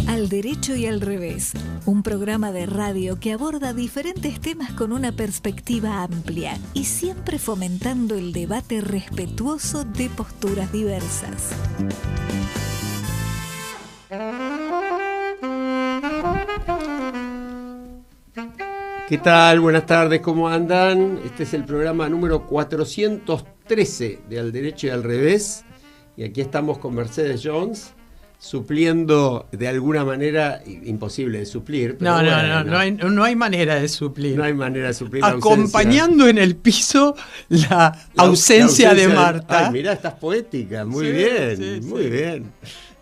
Al Derecho y al Revés, un programa de radio que aborda diferentes temas con una perspectiva amplia y siempre fomentando el debate respetuoso de posturas diversas. ¿Qué tal? Buenas tardes, ¿cómo andan? Este es el programa número 413 de Al Derecho y al Revés. Y aquí estamos con Mercedes Jones, supliendo de alguna manera, imposible de suplir. Pero no hay manera de suplir. No hay manera de suplir. Acompañando en el piso la ausencia de Marta. Ay, mirá, estás poética, muy bien.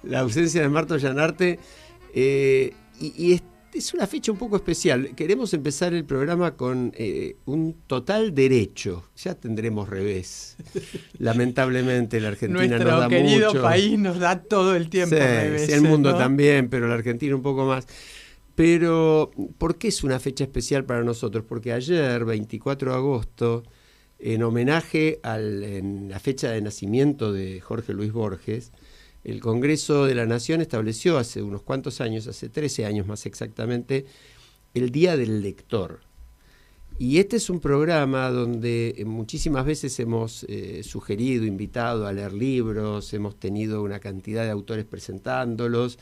La ausencia de Marta Ollanarte. Es una fecha un poco especial. Queremos empezar el programa con un total derecho. Ya tendremos revés. Lamentablemente la Argentina nos da mucho. Nuestro querido país nos da todo el tiempo revés. Sí, el mundo, ¿no? También, pero la Argentina un poco más. Pero, ¿por qué es una fecha especial para nosotros? Porque ayer, 24 de agosto, en homenaje en la fecha de nacimiento de Jorge Luis Borges, el Congreso de la Nación estableció hace unos cuantos años, hace 13 años más exactamente, el Día del Lector. Y este es un programa donde muchísimas veces hemos sugerido, invitado a leer libros, hemos tenido una cantidad de autores presentándolos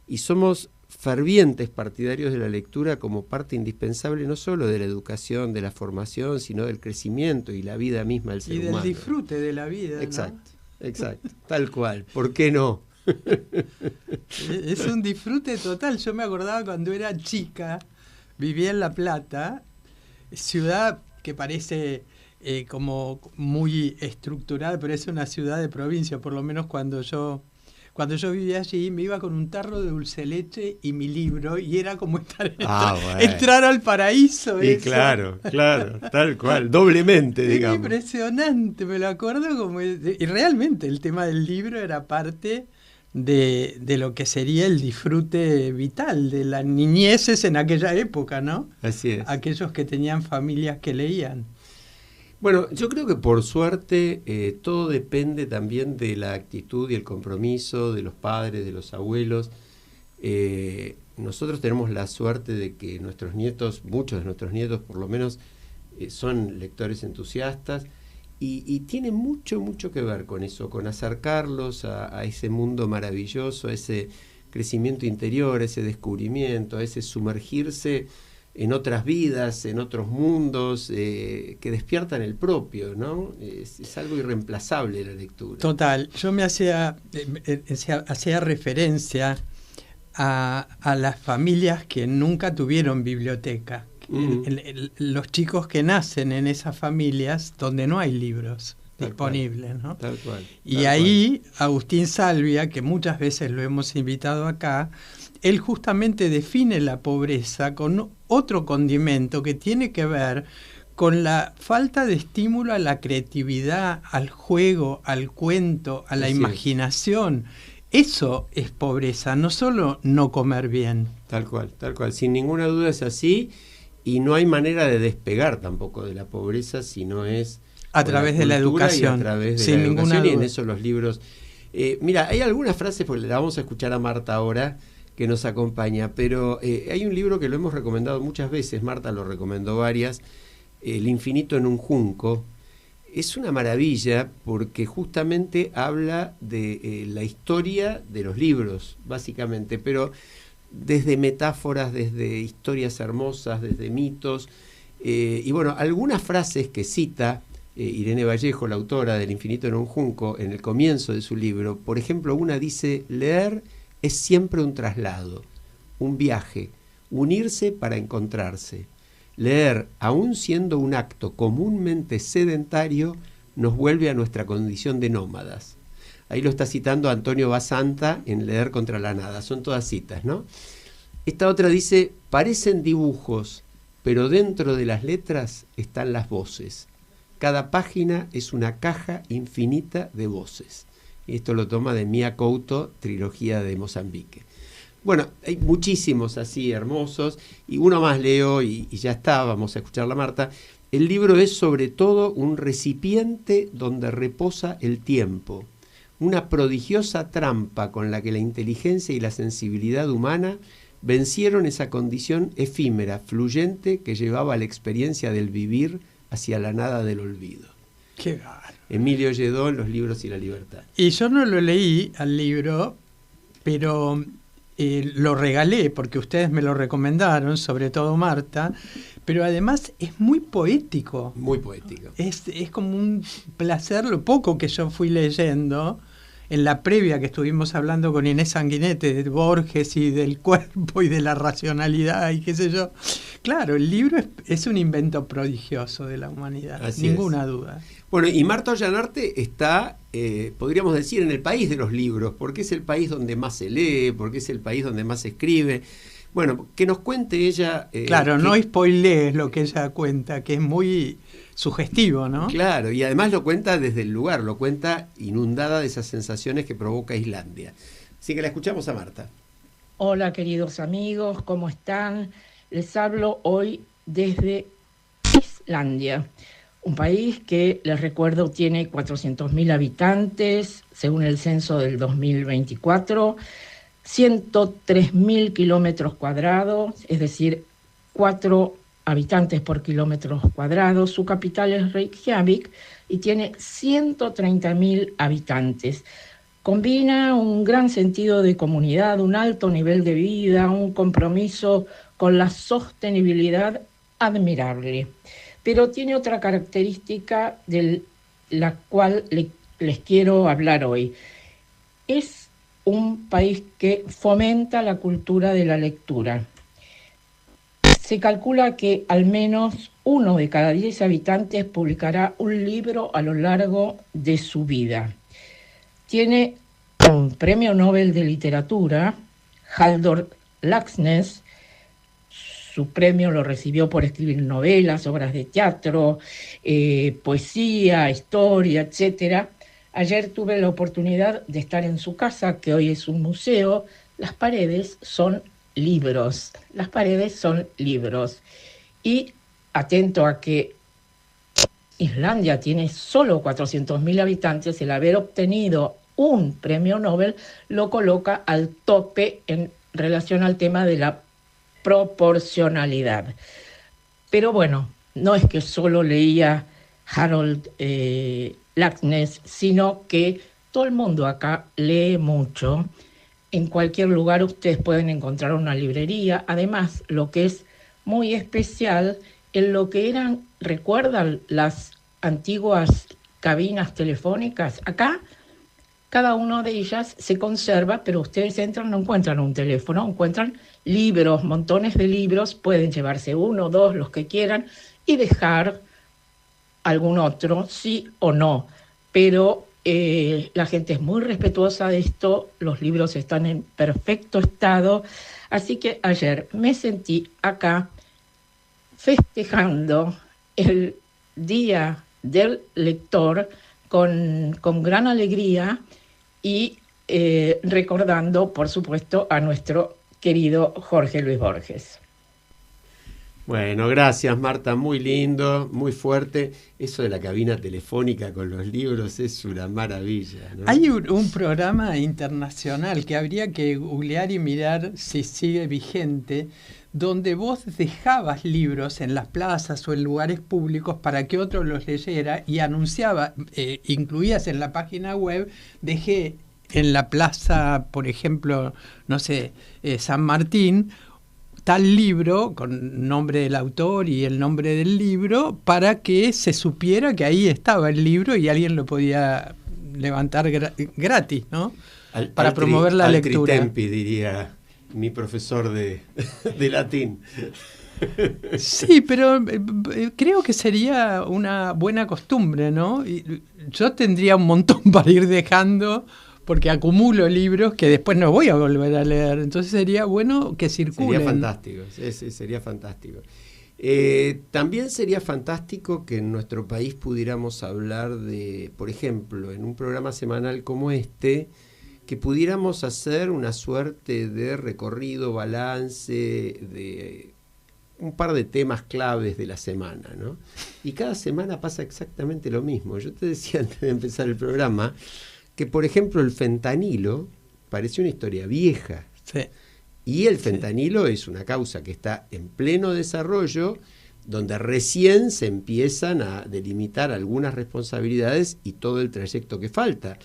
y somos fervientes partidarios de la lectura como parte indispensable no solo de la educación, de la formación, sino del crecimiento y la vida misma del ser humano. Y del disfrute de la vida, Exacto. ¿no? Exacto, tal cual. ¿Por qué no? Es un disfrute total. Yo me acordaba cuando era chica, vivía en La Plata, ciudad que parece como muy estructurada, pero es una ciudad de provincia, por lo menos cuando yo vivía allí, me iba con un tarro de dulce de leche y mi libro, y era como entrar al paraíso. Sí, claro, tal cual, doblemente, digamos. Impresionante, me lo acuerdo como... Y realmente el tema del libro era parte de lo que sería el disfrute vital de las niñeces en aquella época, ¿no? Así es. Aquellos que tenían familias que leían. Bueno, yo creo que por suerte todo depende también de la actitud y el compromiso de los padres, de los abuelos. Nosotros tenemos la suerte de que nuestros nietos, muchos de nuestros nietos por lo menos, son lectores entusiastas y tiene mucho que ver con eso, con acercarlos a ese mundo maravilloso, a ese crecimiento interior, a ese descubrimiento, a ese sumergirse en otras vidas, en otros mundos, que despiertan el propio, ¿no? Es algo irreemplazable la lectura. Total, yo me hacía referencia a las familias que nunca tuvieron biblioteca. Los chicos que nacen en esas familias donde no hay libros disponibles, ¿no? Tal cual. Y ahí Agustín Salvia, que muchas veces lo hemos invitado acá, él justamente define la pobreza con otro condimento que tiene que ver con la falta de estímulo a la creatividad, al juego, al cuento, a la imaginación. Eso es pobreza, no solo no comer bien. Tal cual. Sin ninguna duda es así y no hay manera de despegar tampoco de la pobreza si no es a través de la educación. Y a través de sin la ninguna educación duda. Y en eso los libros. Mira, hay algunas frases, porque la vamos a escuchar a Marta ahora, que nos acompaña, pero hay un libro que lo hemos recomendado muchas veces, Marta lo recomendó varias, El infinito en un junco. Es una maravilla porque justamente habla de la historia de los libros, básicamente, pero desde metáforas, desde historias hermosas, desde mitos, y bueno, algunas frases que cita Irene Vallejo, la autora del Infinito en un junco, en el comienzo de su libro. Por ejemplo, una dice: leer es siempre un traslado, un viaje, unirse para encontrarse. Leer, aun siendo un acto comúnmente sedentario, nos vuelve a nuestra condición de nómadas. Ahí lo está citando Antonio Basanta en Leer contra la nada. Son todas citas, ¿no? Esta otra dice: parecen dibujos, pero dentro de las letras están las voces. Cada página es una caja infinita de voces. Y esto lo toma de Mia Couto, Trilogía de Mozambique. Bueno, hay muchísimos así hermosos, y uno más leo y ya está, vamos a escuchar la Marta. El libro es sobre todo un recipiente donde reposa el tiempo, una prodigiosa trampa con la que la inteligencia y la sensibilidad humana vencieron esa condición efímera, fluyente, que llevaba a la experiencia del vivir hacia la nada del olvido. Qué bárbaro. Emilio Lledó, Los libros y la libertad. Y yo no lo leí al libro, pero lo regalé porque ustedes me lo recomendaron, sobre todo Marta, pero además es muy poético. Muy poético. Es como un placer lo poco que yo fui leyendo en la previa que estuvimos hablando con Inés Sanguinete de Borges y del cuerpo y de la racionalidad y qué sé yo. Claro, el libro es un invento prodigioso de la humanidad, Así ninguna es. duda. Bueno, y Marta Ollanarte está, podríamos decir, en el país de los libros, porque es el país donde más se lee, porque es el país donde más se escribe. Bueno, que nos cuente ella... claro, no spoilees lo que ella cuenta, que es muy sugestivo, ¿no? Claro, y además lo cuenta desde el lugar, lo cuenta inundada de esas sensaciones que provoca Islandia. Así que la escuchamos a Marta. Hola queridos amigos, ¿cómo están? Les hablo hoy desde Islandia, un país que, les recuerdo, tiene 400.000 habitantes, según el censo del 2024, 103.000 kilómetros cuadrados, es decir, 4 habitantes por kilómetros cuadrados. Su capital es Reykjavik y tiene 130.000 habitantes. Combina un gran sentido de comunidad, un alto nivel de vida, un compromiso con la sostenibilidad admirable. Pero tiene otra característica de la cual les quiero hablar hoy. Es un país que fomenta la cultura de la lectura. Se calcula que al menos 1 de cada 10 habitantes publicará un libro a lo largo de su vida. Tiene un premio Nobel de literatura, Halldór Laxness. Su premio lo recibió por escribir novelas, obras de teatro, poesía, historia, etc. Ayer tuve la oportunidad de estar en su casa, que hoy es un museo. Las paredes son libros. Las paredes son libros. Y atento a que Islandia tiene solo 400.000 habitantes, el haber obtenido un premio Nobel lo coloca al tope en relación al tema de la proporcionalidad. Pero bueno, no es que solo leía Harold Laxness, sino que todo el mundo acá lee mucho. En cualquier lugar ustedes pueden encontrar una librería. Además, lo que es muy especial, en lo que eran, ¿recuerdan las antiguas cabinas telefónicas? Acá, cada una de ellas se conserva, pero ustedes entran, no encuentran un teléfono, encuentran libros, montones de libros, pueden llevarse 1, 2, los que quieran, y dejar algún otro, sí o no. Pero la gente es muy respetuosa de esto, los libros están en perfecto estado, así que ayer me sentí acá festejando el Día del Lector con gran alegría y recordando, por supuesto, a nuestro querido Jorge Luis Borges. Bueno, gracias Marta, muy lindo, muy fuerte. Eso de la cabina telefónica con los libros es una maravilla, ¿no? Hay un programa internacional que habría que googlear y mirar si sigue vigente, donde vos dejabas libros en las plazas o en lugares públicos para que otro los leyera y anunciaba, incluías en la página web, dejé en la plaza, por ejemplo, no sé, San Martín, tal libro con nombre del autor y el nombre del libro para que se supiera que ahí estaba el libro y alguien lo podía levantar gratis, ¿no? Para promover la lectura. Tempi, diría mi profesor de latín. Sí, pero creo que sería una buena costumbre, ¿no? Y yo tendría un montón para ir dejando porque acumulo libros que después no voy a volver a leer. Entonces sería bueno que circulen. Sería fantástico, sería fantástico. También sería fantástico que en nuestro país pudiéramos hablar de, por ejemplo, en un programa semanal como este, que pudiéramos hacer una suerte de recorrido, balance, de un par de temas claves de la semana, ¿no? Y cada semana pasa exactamente lo mismo. Yo te decía antes de empezar el programa, que, por ejemplo, el fentanilo parece una historia vieja. Sí. Y el fentanilo es una causa que está en pleno desarrollo, donde recién se empiezan a delimitar algunas responsabilidades y todo el trayecto que falta.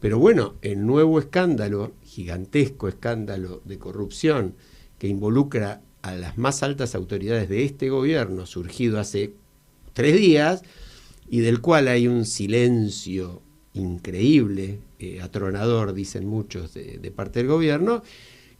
Pero bueno, el nuevo escándalo, gigantesco escándalo de corrupción que involucra a las más altas autoridades de este gobierno, surgido hace 3 días, y del cual hay un silencio increíble, atronador, dicen muchos, de parte del gobierno,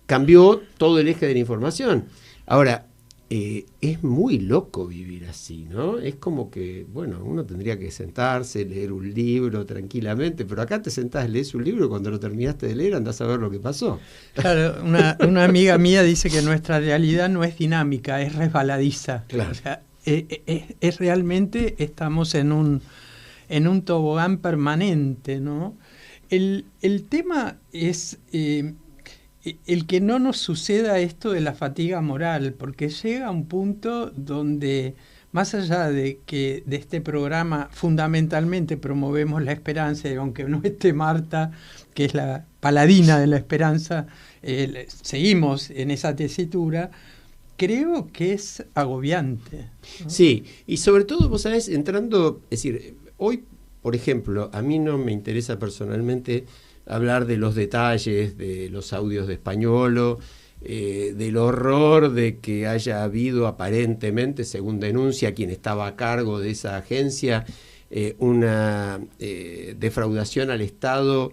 cambió todo el eje de la información. Ahora, es muy loco vivir así, ¿no? Es como que, bueno, uno tendría que sentarse, leer un libro tranquilamente, pero acá te sentás, lees un libro y cuando lo terminaste de leer andás a ver lo que pasó. Claro, una amiga mía dice que nuestra realidad no es dinámica, es resbaladiza. Claro. O sea, es realmente, estamos en un tobogán permanente, ¿no? El tema es el que no nos suceda esto de la fatiga moral, porque llega un punto donde, más allá de que de este programa fundamentalmente promovemos la esperanza, y aunque no esté Marta, que es la paladina de la esperanza, seguimos en esa tesitura, creo que es agobiante, ¿no? Sí, y sobre todo, vos sabés, entrando, es decir, hoy, por ejemplo, a mí no me interesa personalmente hablar de los detalles de los audios de Españolo, del horror de que haya habido aparentemente, según denuncia quien estaba a cargo de esa agencia, una defraudación al Estado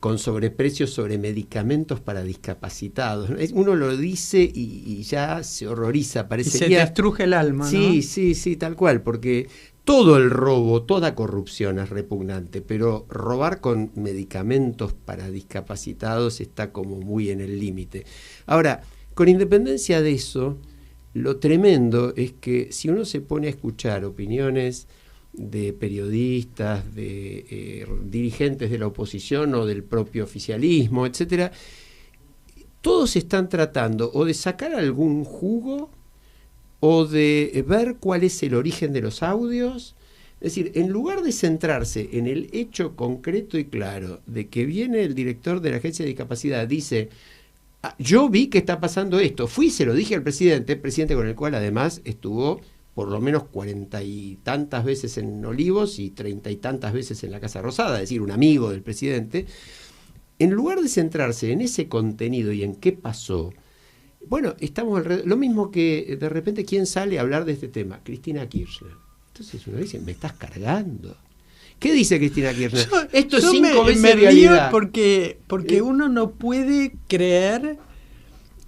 con sobreprecios sobre medicamentos para discapacitados. Uno lo dice y ya se horroriza, parecería. Y se te estruje el alma, ¿no? Sí, tal cual, porque todo el robo, toda corrupción es repugnante, pero robar con medicamentos para discapacitados está como muy en el límite. Ahora, con independencia de eso, lo tremendo es que si uno se pone a escuchar opiniones de periodistas, de dirigentes de la oposición o del propio oficialismo, etcétera, todos están tratando o de sacar algún jugo o de ver cuál es el origen de los audios. Es decir, en lugar de centrarse en el hecho concreto y claro de que viene el director de la Agencia de Discapacidad, dice, yo vi que está pasando esto, fui y se lo dije al presidente con el cual además estuvo por lo menos 40 y tantas veces en Olivos y 30 y tantas veces en la Casa Rosada, es decir, un amigo del presidente. En lugar de centrarse en ese contenido y en qué pasó, bueno, estamos alrededor, lo mismo que de repente quién sale a hablar de este tema, Cristina Kirchner. Entonces uno dice, me estás cargando. ¿Qué dice Cristina Kirchner? Esto es 5 veces me realidad. Porque uno no puede creer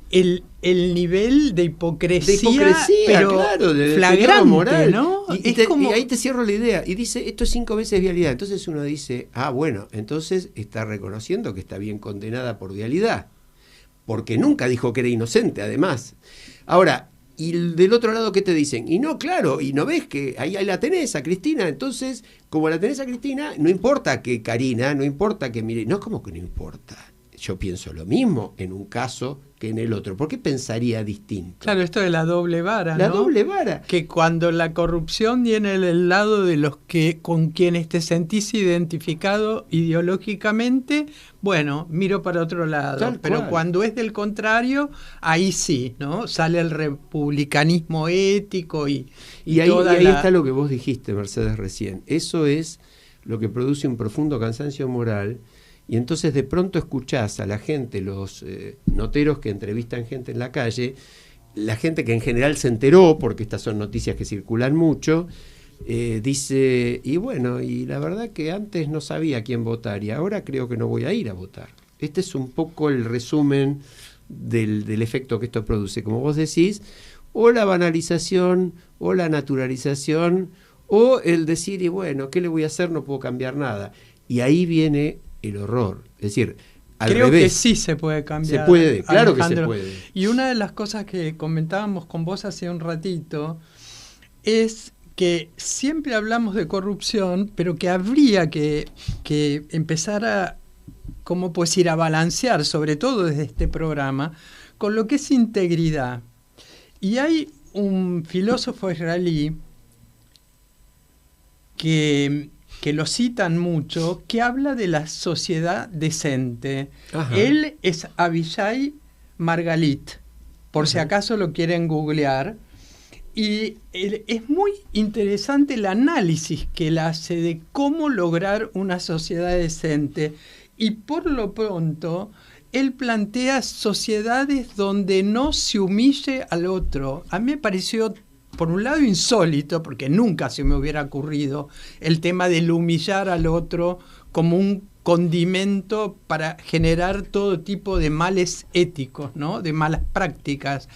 el nivel de hipocresía, pero claro, de flagrante, moral, ¿no? Y ahí te cierro la idea. Y dice, esto es 5 veces vialidad. Entonces uno dice, bueno, entonces está reconociendo que está bien condenada por vialidad. Porque nunca dijo que era inocente, además. Ahora, y del otro lado, ¿qué te dicen? Y no, claro, y no ves que ahí la tenés a Cristina. Entonces, como la tenés a Cristina, no importa que Karina, no importa que mire. No, como que no importa. Yo pienso lo mismo en un caso que en el otro. ¿Por qué pensaría distinto? Claro, esto de la doble vara, La ¿no? doble vara. Que cuando la corrupción viene del lado de los que con quienes te sentís identificado ideológicamente, bueno, miro para otro lado. Tal pero cual. cuando es del contrario, ahí sí, ¿no? Sale el republicanismo ético y ahí toda está lo que vos dijiste, Mercedes, recién. Eso es lo que produce un profundo cansancio moral. Y entonces de pronto escuchás a la gente, los noteros que entrevistan gente en la calle, la gente que en general se enteró, porque estas son noticias que circulan mucho, dice, y bueno, y la verdad que antes no sabía a quién votar y ahora creo que no voy a ir a votar. Este es un poco el resumen del efecto que esto produce. Como vos decís, o la banalización, o la naturalización, o el decir, y bueno, ¿qué le voy a hacer? No puedo cambiar nada. Y ahí viene el horror, es decir, al Creo revés. que sí se puede cambiar. Se puede, claro Alejandro. que se puede. Y una de las cosas que comentábamos con vos hace un ratito es que siempre hablamos de corrupción, pero que habría que empezar a, ¿cómo puedes ir a balancear, sobre todo desde este programa, con lo que es integridad? Y hay un filósofo israelí que que lo citan mucho, que habla de la sociedad decente. Ajá. Él es Avishai Margalit, por si acaso lo quieren googlear. Y es muy interesante el análisis que él hace de cómo lograr una sociedad decente. Y por lo pronto, él plantea sociedades donde no se humille al otro. A mí me pareció, por un lado, insólito, porque nunca se me hubiera ocurrido el tema del humillar al otro como un condimento para generar todo tipo de males éticos, ¿no? De malas prácticas.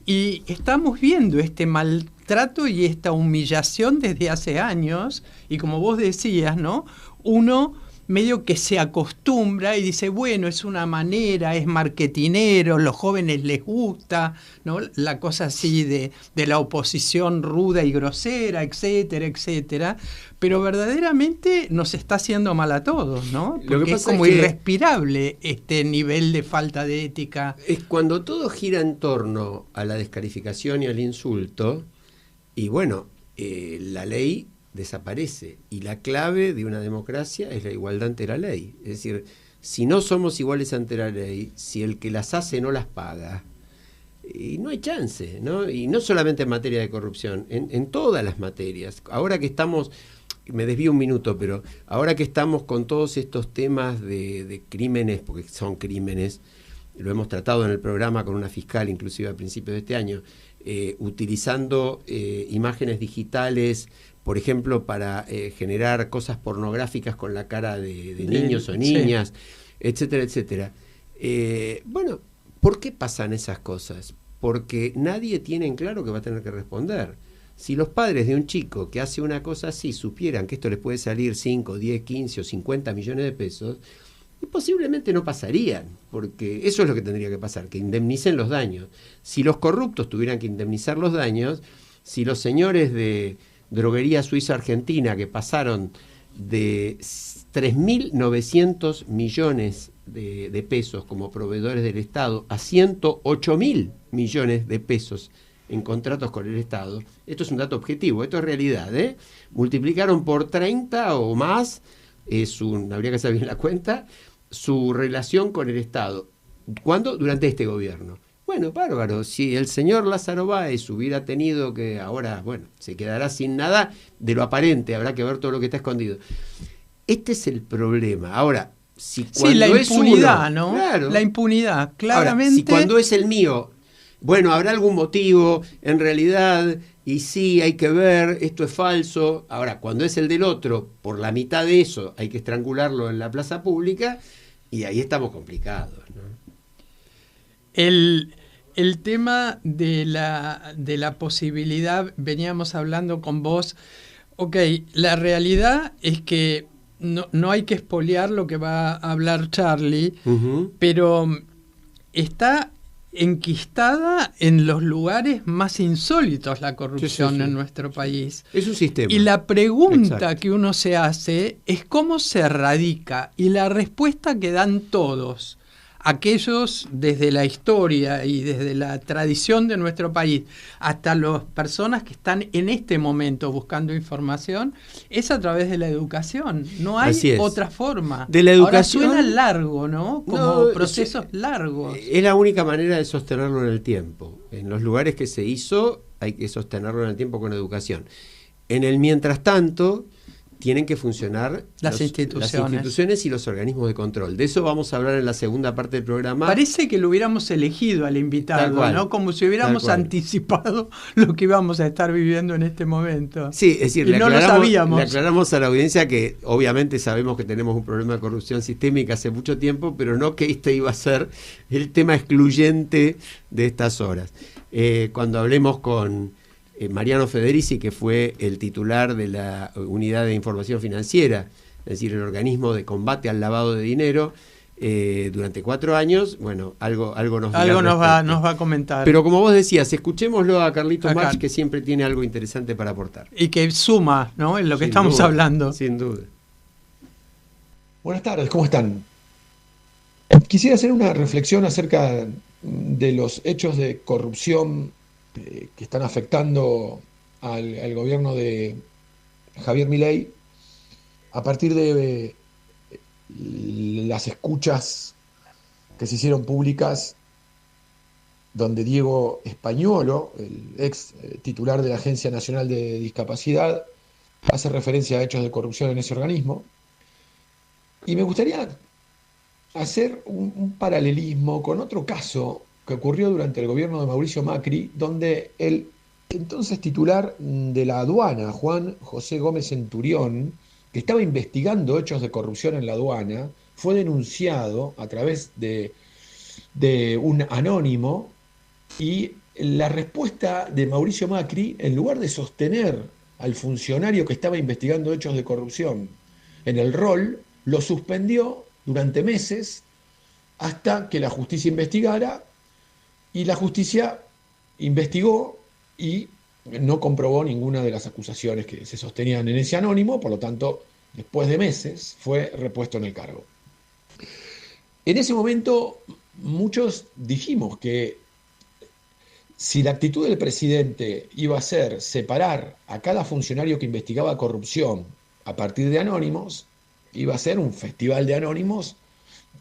Y estamos viendo este maltrato y esta humillación desde hace años, y como vos decías, ¿no? Uno medio que se acostumbra y dice, bueno, es una manera, es marketinero, los jóvenes les gusta, ¿no? La cosa así de la oposición ruda y grosera, etcétera, etcétera, pero verdaderamente nos está haciendo mal a todos, ¿no? Porque Lo que es pasa como es que irrespirable este nivel de falta de ética. es cuando todo gira en torno a la descalificación y al insulto, y bueno, la ley desaparece, y la clave de una democracia es la igualdad ante la ley. Es decir, si no somos iguales ante la ley, si el que las hace no las paga, y no hay chance, ¿no? Y no solamente en materia de corrupción, en todas las materias. Ahora que estamos, me desvío un minuto, pero ahora que estamos con todos estos temas de crímenes, porque son crímenes, lo hemos tratado en el programa con una fiscal, inclusive a principios de este año, utilizando imágenes digitales, por ejemplo, para generar cosas pornográficas con la cara de niños o niñas, sí, etcétera, etcétera. Bueno, ¿por qué pasan esas cosas? Porque nadie tiene en claro que va a tener que responder. Si los padres de un chico que hace una cosa así supieran que esto les puede salir 5, 10, 15 o 50 millones de pesos, posiblemente no pasarían, porque eso es lo que tendría que pasar, que indemnicen los daños. Si los corruptos tuvieran que indemnizar los daños, si los señores de Droguería Suiza Argentina, que pasaron de 3.900 millones de pesos como proveedores del Estado a 108.000 millones de pesos en contratos con el Estado, esto es un dato objetivo, esto es realidad, multiplicaron por 30 o más, habría que hacer bien la cuenta, su relación con el Estado. ¿Cuándo? Durante este gobierno. Bueno, bárbaro, si el señor Lázaro Báez hubiera tenido que, ahora, bueno, se quedará sin nada de lo aparente, habrá que ver todo lo que está escondido. Este es el problema. Ahora, si cuando la impunidad, es uno, ¿no? claro, la impunidad, claramente. Ahora, si cuando es el mío, bueno, habrá algún motivo, en realidad, y sí, hay que ver, esto es falso. Ahora, cuando es el del otro, por la mitad de eso, hay que estrangularlo en la plaza pública, y ahí estamos complicados, ¿no? El tema de la posibilidad, veníamos hablando con vos, ok, la realidad es que no hay que espolear lo que va a hablar Charlie, pero está enquistada en los lugares más insólitos la corrupción en nuestro país. Es un sistema. Y la pregunta Exacto. que uno se hace es cómo se erradica, y la respuesta que dan todos, aquellos desde la historia y desde la tradición de nuestro país hasta las personas que están en este momento buscando información, es a través de la educación. No hay otra forma. De la educación. Ahora suena largo, ¿no? Como procesos largos. Es la única manera de sostenerlo en el tiempo. En los lugares que se hizo hay que sostenerlo en el tiempo con educación. En el mientras tanto tienen que funcionar las instituciones y los organismos de control. De eso vamos a hablar en la segunda parte del programa. Parece que lo hubiéramos elegido al invitado, ¿no? Como si hubiéramos anticipado lo que íbamos a estar viviendo en este momento. Sí, es decir, no lo sabíamos. Le aclaramos a la audiencia que obviamente sabemos que tenemos un problema de corrupción sistémica hace mucho tiempo, pero no que este iba a ser el tema excluyente de estas horas. Cuando hablemos con Mariano Federici, que fue el titular de la Unidad de Información Financiera, es decir, el organismo de combate al lavado de dinero, durante 4 años, bueno, algo nos va a comentar. Pero como vos decías, escuchémoslo a Carlitos March, que siempre tiene algo interesante para aportar. Y que suma, ¿no?, en lo que estamos hablando. Sin duda. Buenas tardes, ¿cómo están? Quisiera hacer una reflexión acerca de los hechos de corrupción que están afectando al gobierno de Javier Milei, a partir de las escuchas que se hicieron públicas, donde Diego Españolo, el ex titular de la Agencia Nacional de Discapacidad, hace referencia a hechos de corrupción en ese organismo. Y me gustaría hacer un paralelismo con otro caso que ocurrió durante el gobierno de Mauricio Macri, donde el entonces titular de la aduana, Juan José Gómez Centurión, que estaba investigando hechos de corrupción en la aduana, fue denunciado a través de un anónimo, y la respuesta de Mauricio Macri, en lugar de sostener al funcionario que estaba investigando hechos de corrupción en el rol, lo suspendió durante meses hasta que la justicia investigara, y la justicia investigó y no comprobó ninguna de las acusaciones que se sostenían en ese anónimo. Por lo tanto, después de meses fue repuesto en el cargo. En ese momento muchos dijimos que si la actitud del presidente iba a ser separar a cada funcionario que investigaba corrupción a partir de anónimos, iba a ser un festival de anónimos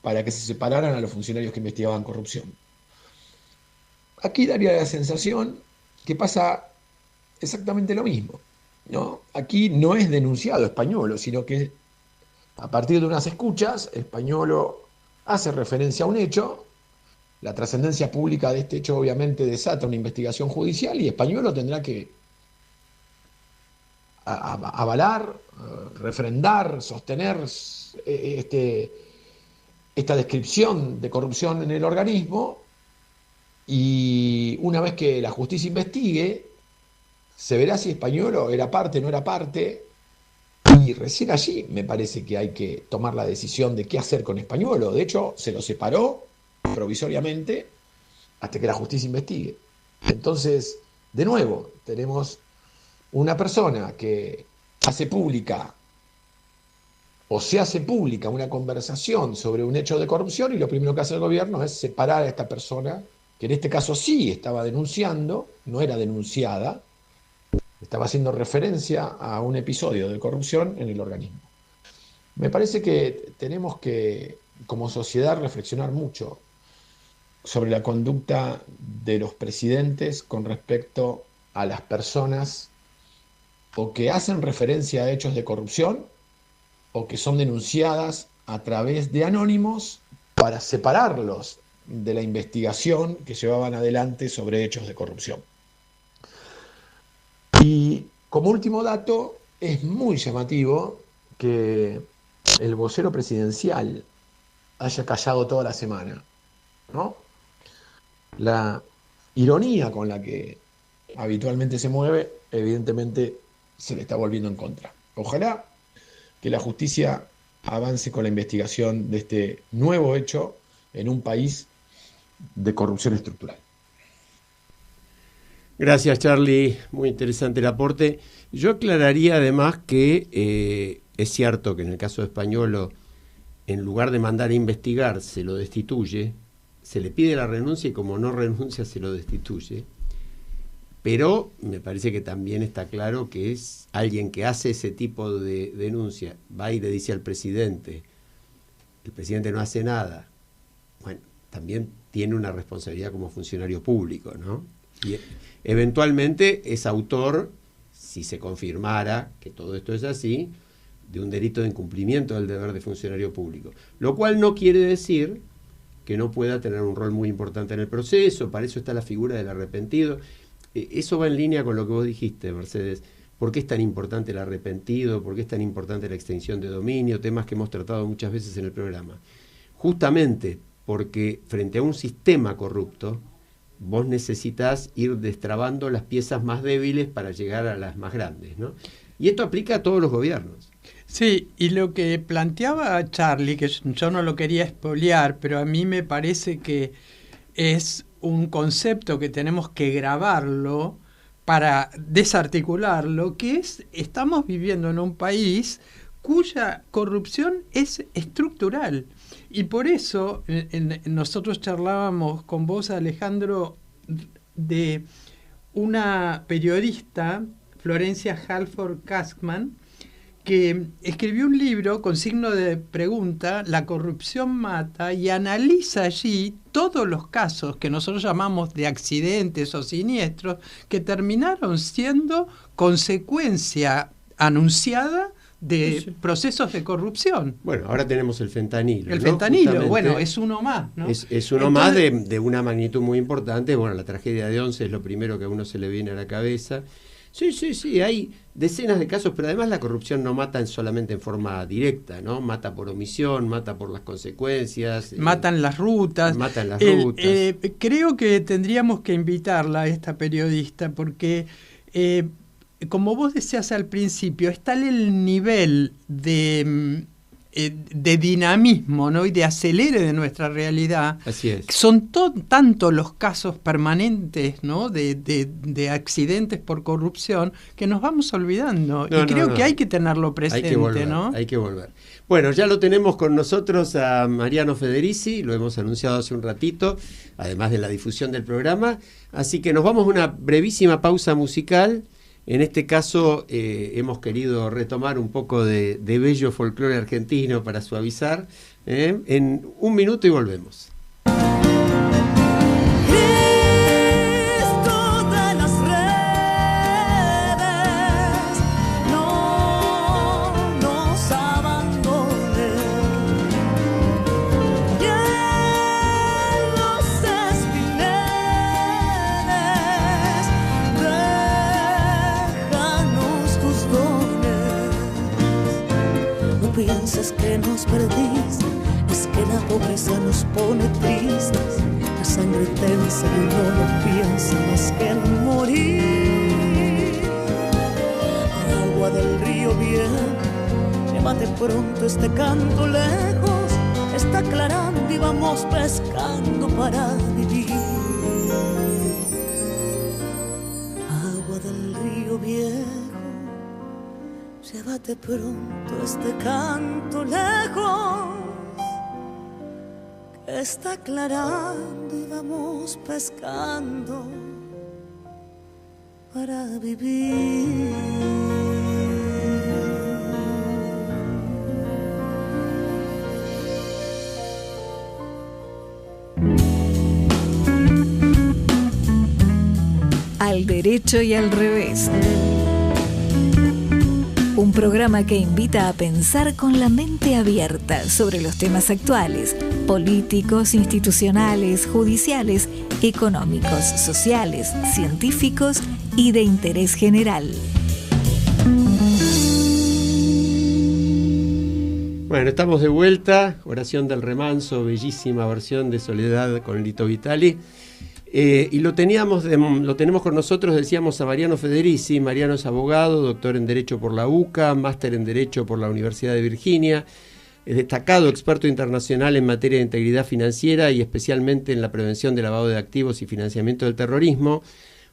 para que se separaran a los funcionarios que investigaban corrupción. Aquí daría la sensación que pasa exactamente lo mismo, ¿no? Aquí no es denunciado Españolo, sino que a partir de unas escuchas, Españolo hace referencia a un hecho. La trascendencia pública de este hecho obviamente desata una investigación judicial, y Españolo tendrá que avalar, refrendar, sostener esta descripción de corrupción en el organismo, y una vez que la justicia investigue, se verá si Españolo era parte o no era parte, y recién allí me parece que hay que tomar la decisión de qué hacer con Españolo. De hecho, se lo separó provisoriamente hasta que la justicia investigue. Entonces, de nuevo, tenemos una persona que hace pública o se hace pública una conversación sobre un hecho de corrupción, y lo primero que hace el gobierno es separar a esta persona, que en este caso sí estaba denunciando, no era denunciada, estaba haciendo referencia a un episodio de corrupción en el organismo. Me parece que tenemos que, como sociedad, reflexionar mucho sobre la conducta de los presidentes con respecto a las personas o que hacen referencia a hechos de corrupción o que son denunciadas a través de anónimos, para separarlos de la investigación que llevaban adelante sobre hechos de corrupción. Y como último dato, es muy llamativo que el vocero presidencial haya callado toda la semana, ¿no? La ironía con la que habitualmente se mueve, evidentemente se le está volviendo en contra. Ojalá que la justicia avance con la investigación de este nuevo hecho en un país de corrupción estructural. Gracias, Charlie. Muy interesante el aporte. Yo aclararía además que es cierto que en el caso de Españolo, en lugar de mandar a investigar, se lo destituye, se le pide la renuncia y como no renuncia se lo destituye. Pero me parece que también está claro que es alguien que hace ese tipo de denuncia, va y le dice al presidente, el presidente no hace nada. Bueno, también tiene una responsabilidad como funcionario público, ¿no? Y eventualmente es autor, si se confirmara que todo esto es así, de un delito de incumplimiento del deber de funcionario público. Lo cual no quiere decir que no pueda tener un rol muy importante en el proceso. Para eso está la figura del arrepentido. Eso va en línea con lo que vos dijiste, Mercedes. ¿Por qué es tan importante el arrepentido? ¿Por qué es tan importante la extinción de dominio? Temas que hemos tratado muchas veces en el programa. Justamente porque frente a un sistema corrupto, vos necesitas ir destrabando las piezas más débiles para llegar a las más grandes, ¿no? Y esto aplica a todos los gobiernos. Sí, y lo que planteaba Charlie, que yo no lo quería espolear, pero a mí me parece que es un concepto que tenemos que grabarlo para desarticularlo, que es, estamos viviendo en un país cuya corrupción es estructural. Y por eso nosotros charlábamos con vos, Alejandro, de una periodista, Florencia Halford Kaskman, que escribió un libro con signo de pregunta, La corrupción mata, y analiza allí todos los casos que nosotros llamamos de accidentes o siniestros que terminaron siendo consecuencia anunciada de procesos de corrupción. Bueno, ahora tenemos el fentanilo. El ¿no? fentanilo, Justamente bueno, es uno más, ¿no? Es uno más de una magnitud muy importante. Bueno, la tragedia de Once es lo primero que a uno se le viene a la cabeza. Sí, hay decenas de casos, pero además la corrupción no mata solamente en forma directa, ¿no? Mata por omisión, mata por las consecuencias. Matan las rutas. Creo que tendríamos que invitarla a esta periodista porque, como vos decías al principio, es tal el nivel de dinamismo, ¿no? Y de acelere de nuestra realidad. Así es. Son tanto los casos permanentes, ¿no? de accidentes por corrupción que nos vamos olvidando. Creo que hay que tenerlo presente, hay que volver. Bueno, ya lo tenemos con nosotros a Mariano Federici, lo hemos anunciado hace un ratito, además de la difusión del programa. Así que nos vamos a una brevísima pausa musical. En este caso hemos querido retomar un poco de bello folclore argentino para suavizar. En un minuto y volvemos. Piensas que nos perdís, es que la pobreza nos pone tristes, la sangre tensa y uno no piensa más que en morir. Agua del río bien, llévate pronto este canto lejos, está aclarando y vamos pescando para vivir. Agua del río viejo, llévate pronto este canto lejos, que está aclarando y vamos pescando para vivir. Al derecho y al revés. Un programa que invita a pensar con la mente abierta sobre los temas actuales, políticos, institucionales, judiciales, económicos, sociales, científicos y de interés general. Bueno, estamos de vuelta. Oración del Remanso, bellísima versión de Soledad con Lito Vitali. Y lo tenemos con nosotros, decíamos, a Mariano Federici. Mariano es abogado, doctor en Derecho por la UCA, máster en Derecho por la Universidad de Virginia, es destacado experto internacional en materia de integridad financiera y especialmente en la prevención de lavado de activos y financiamiento del terrorismo.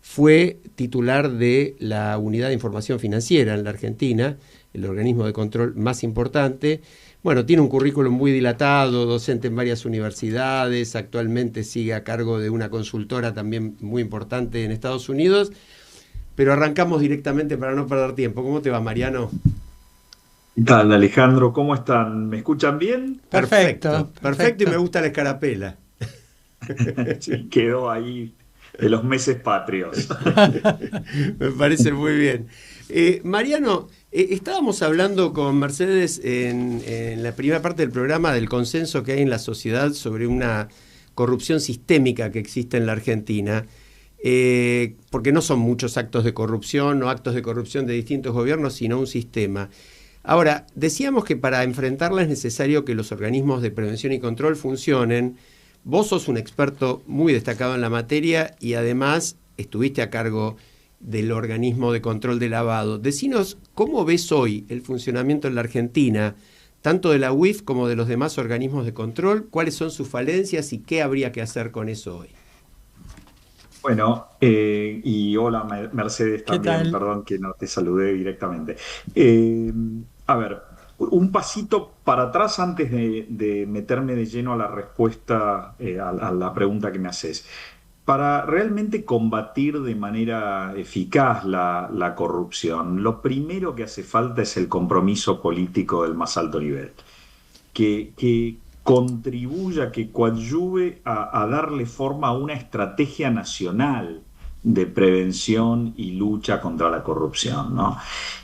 Fue titular de la Unidad de Información Financiera en la Argentina, el organismo de control más importante. Bueno, tiene un currículum muy dilatado, docente en varias universidades, actualmente sigue a cargo de una consultora también muy importante en Estados Unidos, pero arrancamos directamente para no perder tiempo. ¿Cómo te va, Mariano? ¿Qué tal, Alejandro? ¿Cómo están? ¿Me escuchan bien? Perfecto, y me gusta la escarapela. Sí, quedó ahí de los meses patrios. Me parece muy bien. Mariano, estábamos hablando con Mercedes en la primera parte del programa del consenso que hay en la sociedad sobre una corrupción sistémica que existe en la Argentina, porque no son muchos actos de corrupción o actos de corrupción de distintos gobiernos, sino un sistema. Ahora, decíamos que para enfrentarla es necesario que los organismos de prevención y control funcionen. Vos sos un experto muy destacado en la materia y además estuviste a cargo del organismo de control de lavado. Decinos, ¿cómo ves hoy el funcionamiento en la Argentina, tanto de la UIF como de los demás organismos de control? ¿Cuáles son sus falencias y qué habría que hacer con eso hoy? Bueno, y hola Mercedes también, perdón que no te saludé directamente. A ver, un pasito para atrás antes de meterme de lleno a la respuesta a la pregunta que me haces. para realmente combatir de manera eficaz la corrupción, lo primero que hace falta es el compromiso político del más alto nivel, que contribuya, que coadyuve a darle forma a una estrategia nacional de prevención y lucha contra la corrupción, ¿no?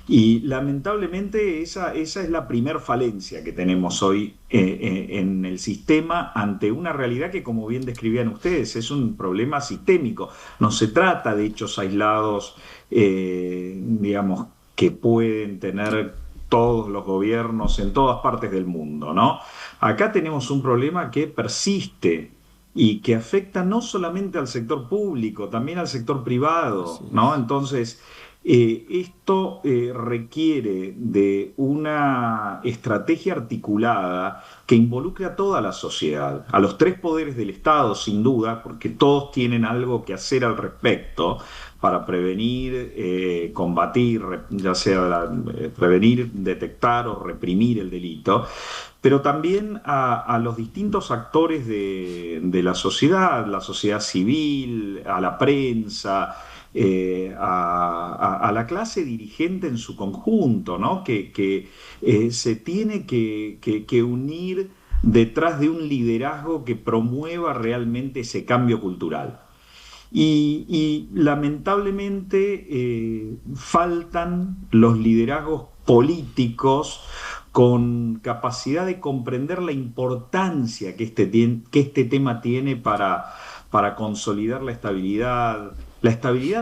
Y lamentablemente esa es la primer falencia que tenemos hoy en el sistema ante una realidad que, como bien describían ustedes, es un problema sistémico. No se trata de hechos aislados, digamos, que pueden tener todos los gobiernos en todas partes del mundo, ¿no? Acá tenemos un problema que persiste y que afecta no solamente al sector público, también al sector privado, ¿no? Entonces, esto requiere de una estrategia articulada que involucre a toda la sociedad, a los tres poderes del Estado, sin duda, porque todos tienen algo que hacer al respecto para prevenir, combatir, ya sea prevenir, detectar o reprimir el delito, pero también a los distintos actores de la sociedad civil, a la prensa, a la clase dirigente en su conjunto, ¿no? Que se tiene que unir detrás de un liderazgo que promueva realmente ese cambio cultural. Y lamentablemente faltan los liderazgos políticos con capacidad de comprender la importancia que este tema tiene para consolidar la estabilidad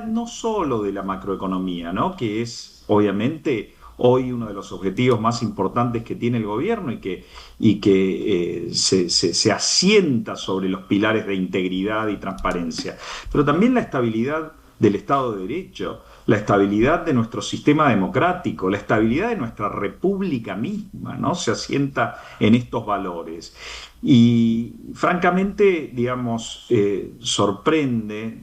no solo de la macroeconomía, ¿no? Que es obviamente hoy uno de los objetivos más importantes que tiene el gobierno y que se asienta sobre los pilares de integridad y transparencia, pero también la estabilidad del Estado de Derecho, la estabilidad de nuestro sistema democrático, la estabilidad de nuestra república misma, ¿no? Se asienta en estos valores. Y francamente, digamos, sorprende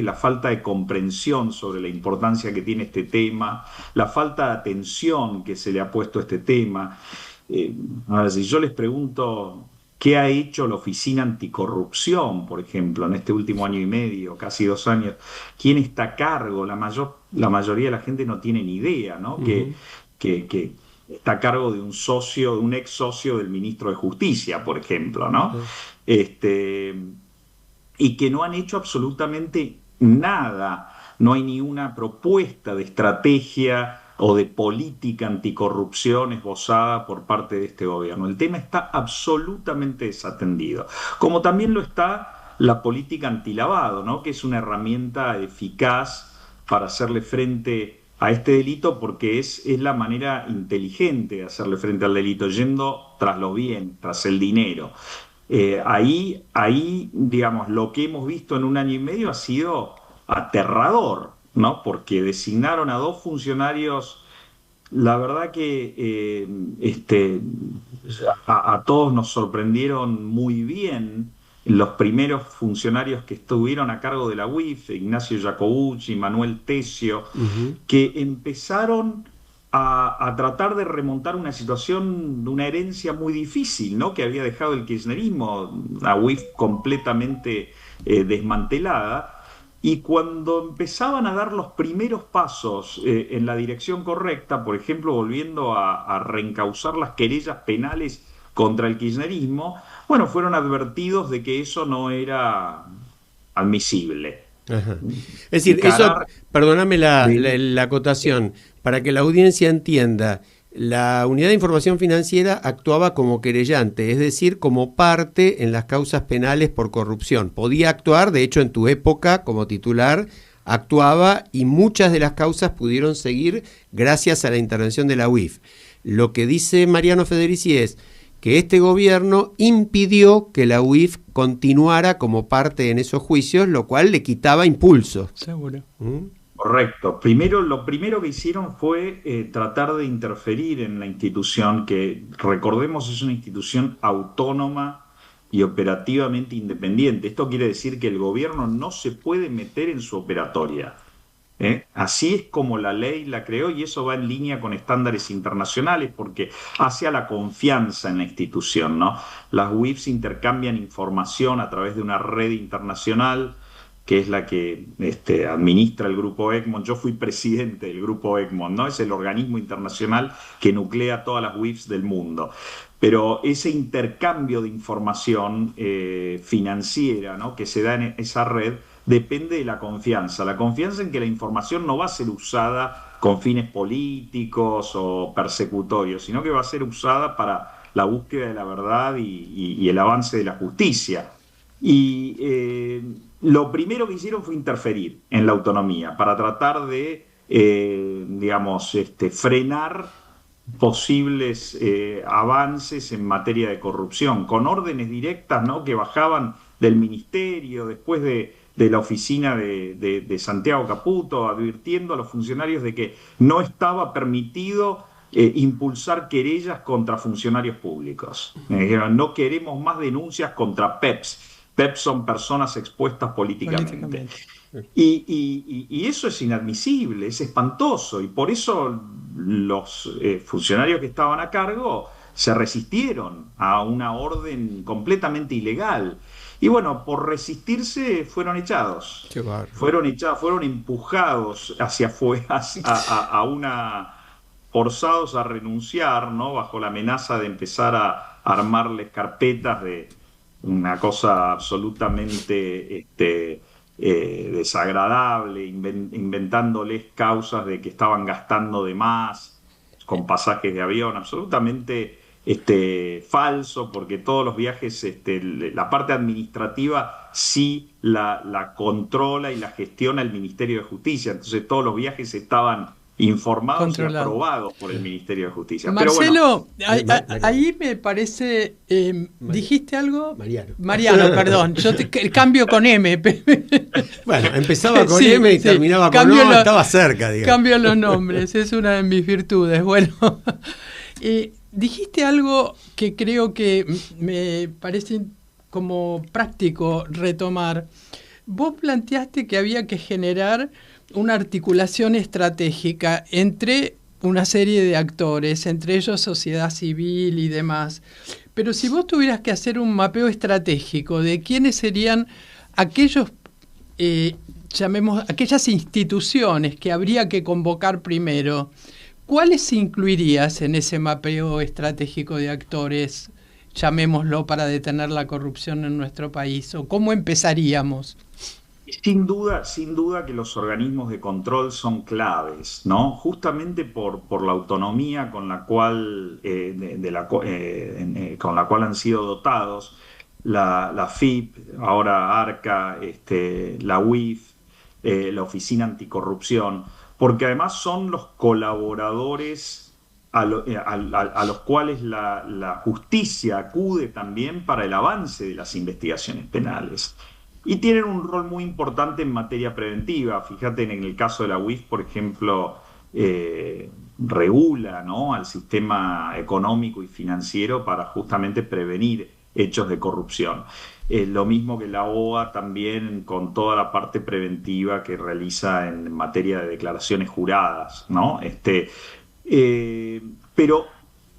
la falta de comprensión sobre la importancia que tiene este tema, la falta de atención que se le ha puesto a este tema. A ver, si yo les pregunto qué ha hecho la Oficina Anticorrupción, por ejemplo, en este último año y medio, casi 2 años, quién está a cargo, la mayoría de la gente no tiene ni idea, ¿no? Que está a cargo de un ex socio del ministro de Justicia, por ejemplo, ¿no? Y que no han hecho absolutamente nada, no hay ni una propuesta de estrategia o de política anticorrupción esbozada por parte de este gobierno. El tema está absolutamente desatendido, como también lo está la política antilavado, ¿no? Que es una herramienta eficaz para hacerle frente a este delito, porque es la manera inteligente de hacerle frente al delito, yendo tras lo bien, tras el dinero. Ahí, digamos, lo que hemos visto en 1 año y medio ha sido aterrador, ¿no? Porque designaron a 2 funcionarios, la verdad que a todos nos sorprendieron muy bien. Los primeros funcionarios que estuvieron a cargo de la UIF, Ignacio Jacobucci, Manuel Tesio, que empezaron a tratar de remontar una situación de una herencia muy difícil, ¿no? Que había dejado el kirchnerismo, la UIF completamente desmantelada. Y cuando empezaban a dar los primeros pasos en la dirección correcta, por ejemplo, volviendo a reencauzar las querellas penales contra el kirchnerismo, bueno, fueron advertidos de que eso no era admisible. Ajá. Es decir, eso, perdóname la acotación, para que la audiencia entienda, la Unidad de Información Financiera actuaba como querellante, es decir, como parte en las causas penales por corrupción. Podía actuar, de hecho, en tu época como titular, actuaba y muchas de las causas pudieron seguir gracias a la intervención de la UIF. Lo que dice Mariano Federici es que este gobierno impidió que la UIF continuara como parte en esos juicios, lo cual le quitaba impulso. Seguro. Correcto. Lo primero que hicieron fue tratar de interferir en la institución, que recordemos es una institución autónoma y operativamente independiente. Esto quiere decir que el gobierno no se puede meter en su operatoria. Así es como la ley la creó, y eso va en línea con estándares internacionales porque hace a la confianza en la institución, ¿no? Las UIFs intercambian información a través de una red internacional que es la que administra el Grupo Egmont. Yo fui presidente del Grupo Egmont, ¿no? Es el organismo internacional que nuclea todas las WIFs del mundo. Pero ese intercambio de información financiera, ¿no?, que se da en esa red depende de la confianza en que la información no va a ser usada con fines políticos o persecutorios, sino que va a ser usada para la búsqueda de la verdad y el avance de la justicia. Y lo primero que hicieron fue interferir en la autonomía para tratar de, frenar posibles avances en materia de corrupción, con órdenes directas, ¿no?, que bajaban del ministerio, después de la oficina de Santiago Caputo, advirtiendo a los funcionarios de que no estaba permitido impulsar querellas contra funcionarios públicos. Dijeron, no queremos más denuncias contra PEPs. PEPs son personas expuestas políticamente. Y eso es inadmisible, es espantoso, y por eso los funcionarios que estaban a cargo se resistieron a una orden completamente ilegal. Y bueno, por resistirse fueron echados. Fueron empujados hacia afuera, forzados a renunciar, ¿no?, bajo la amenaza de empezar a armarles carpetas de una cosa absolutamente desagradable, inventándoles causas de que estaban gastando de más con pasajes de avión, absolutamente falso, porque todos los viajes, la parte administrativa sí la controla y la gestiona el Ministerio de Justicia, entonces todos los viajes estaban informados y aprobados por el Ministerio de Justicia. Marcelo, pero bueno, ahí me parece, ¿dijiste algo? Mariano, perdón, yo cambio con M. Bueno, empezaba con M y terminaba con O, estaba cerca, digamos. Cambio los nombres, es una de mis virtudes. Bueno, dijiste algo que creo que me parece como práctico retomar. Vos planteaste que había que generar una articulación estratégica entre una serie de actores, entre ellos sociedad civil y demás. Pero si vos tuvieras que hacer un mapeo estratégico de quiénes serían aquellos, aquellas instituciones que habría que convocar primero, ¿cuáles incluirías en ese mapeo estratégico de actores, llamémoslo, para detener la corrupción en nuestro país? ¿O cómo empezaríamos? Sin duda que los organismos de control son claves, ¿no? Justamente por la autonomía con la cual, con la cual han sido dotados la FIP, ahora ARCA, la UIF, la Oficina Anticorrupción, porque además son los colaboradores a los cuales la justicia acude también para el avance de las investigaciones penales. Y tienen un rol muy importante en materia preventiva. Fíjate, en el caso de la UIF, por ejemplo, regula, ¿no?, al sistema económico y financiero para justamente prevenir hechos de corrupción. Lo mismo que la OA también, con toda la parte preventiva que realiza en materia de declaraciones juradas, ¿no? Pero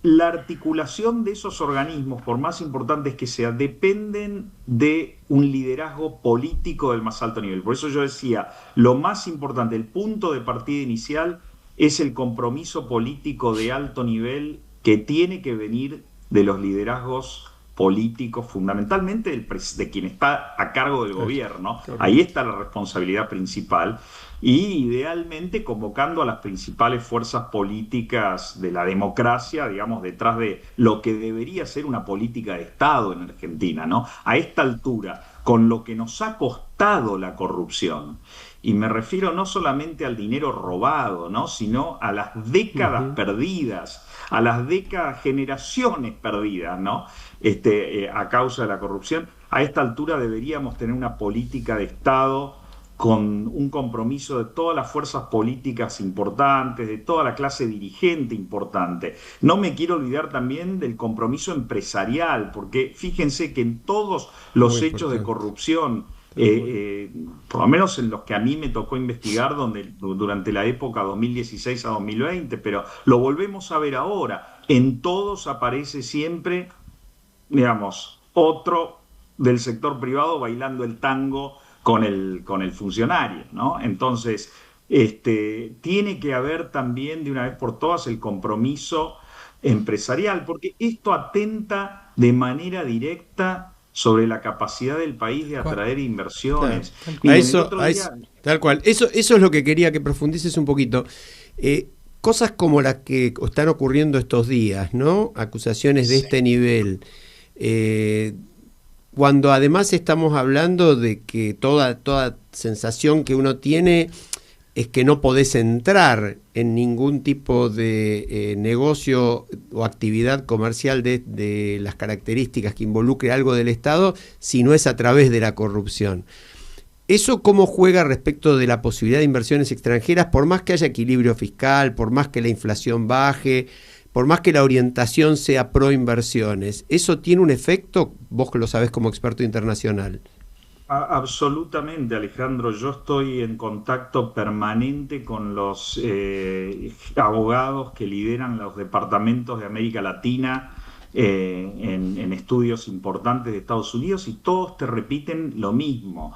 la articulación de esos organismos, por más importantes que sean, dependen de un liderazgo político del más alto nivel. Por eso yo decía, lo más importante, el punto de partida inicial, es el compromiso político de alto nivel que tiene que venir de los liderazgos políticos, fundamentalmente de quien está a cargo del gobierno. Ahí está la responsabilidad principal. Y idealmente convocando a las principales fuerzas políticas de la democracia, digamos, detrás de lo que debería ser una política de Estado en Argentina, ¿no? A esta altura, con lo que nos ha costado la corrupción, y me refiero no solamente al dinero robado, ¿no?, sino a las décadas perdidas, a las generaciones perdidas, ¿no?, a causa de la corrupción. A esta altura deberíamos tener una política de Estado con un compromiso de todas las fuerzas políticas importantes, de toda la clase dirigente importante. No me quiero olvidar también del compromiso empresarial, porque fíjense que en todos los hechos de corrupción, por lo menos en los que a mí me tocó investigar durante la época 2016 a 2020, pero lo volvemos a ver ahora, en todos aparece siempre, digamos, otro del sector privado bailando el tango con el funcionario, ¿no? Entonces, tiene que haber también de una vez por todas el compromiso empresarial, porque esto atenta de manera directa sobre la capacidad del país de atraer inversiones. Claro. Miren, el otro día... Tal cual. Eso es lo que quería que profundices un poquito. Cosas como las que están ocurriendo estos días, ¿no? Acusaciones de este nivel. Cuando además estamos hablando de que toda sensación que uno tiene es que no podés entrar en ningún tipo de negocio o actividad comercial de las características que involucre algo del Estado, si no es a través de la corrupción. ¿Eso cómo juega respecto de la posibilidad de inversiones extranjeras, por más que haya equilibrio fiscal, por más que la inflación baje, por más que la orientación sea pro inversiones? ¿Eso tiene un efecto? Vos que lo sabés como experto internacional. Absolutamente, Alejandro. Yo estoy en contacto permanente con los abogados que lideran los departamentos de América Latina en estudios importantes de Estados Unidos, y todos te repiten lo mismo.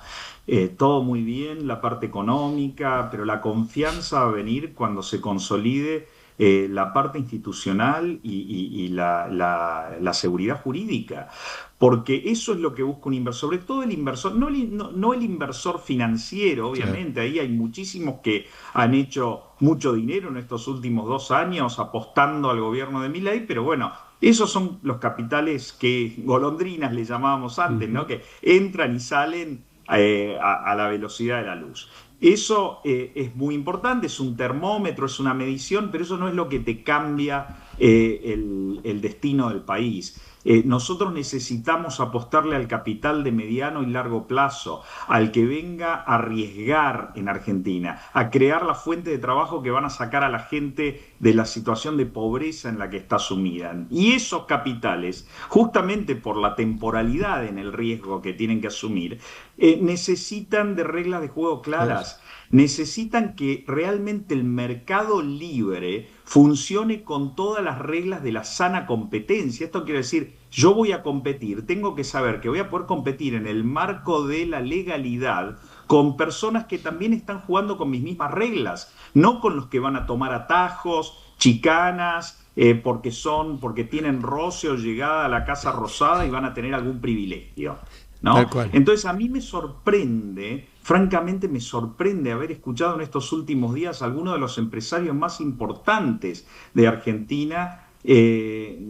Todo muy bien, la parte económica, pero la confianza va a venir cuando se consolide la parte institucional y la seguridad jurídica. Porque eso es lo que busca un inversor, sobre todo el inversor, no el inversor financiero, obviamente. Ahí hay muchísimos que han hecho mucho dinero en estos últimos 2 años apostando al gobierno de Milei, pero bueno, esos son los capitales que golondrinas le llamábamos antes, ¿no? Que entran y salen a la velocidad de la luz. Eso es muy importante, es un termómetro, es una medición, pero eso no es lo que te cambia el destino del país. Nosotros necesitamos apostarle al capital de mediano y largo plazo, al que venga a arriesgar en Argentina, a crear la fuente de trabajo que van a sacar a la gente de la situación de pobreza en la que está sumida. Y esos capitales, justamente por la temporalidad en el riesgo que tienen que asumir, necesitan de reglas de juego claras. Necesitan que realmente el mercado libre funcione con todas las reglas de la sana competencia. Esto quiere decir, yo voy a competir, tengo que saber que voy a poder competir en el marco de la legalidad con personas que también están jugando con mis mismas reglas, no con los que van a tomar atajos, chicanas, porque tienen roce o llegada a la Casa Rosada y van a tener algún privilegio, ¿no? Entonces a mí me sorprende, francamente me sorprende haber escuchado en estos últimos días a algunos de los empresarios más importantes de Argentina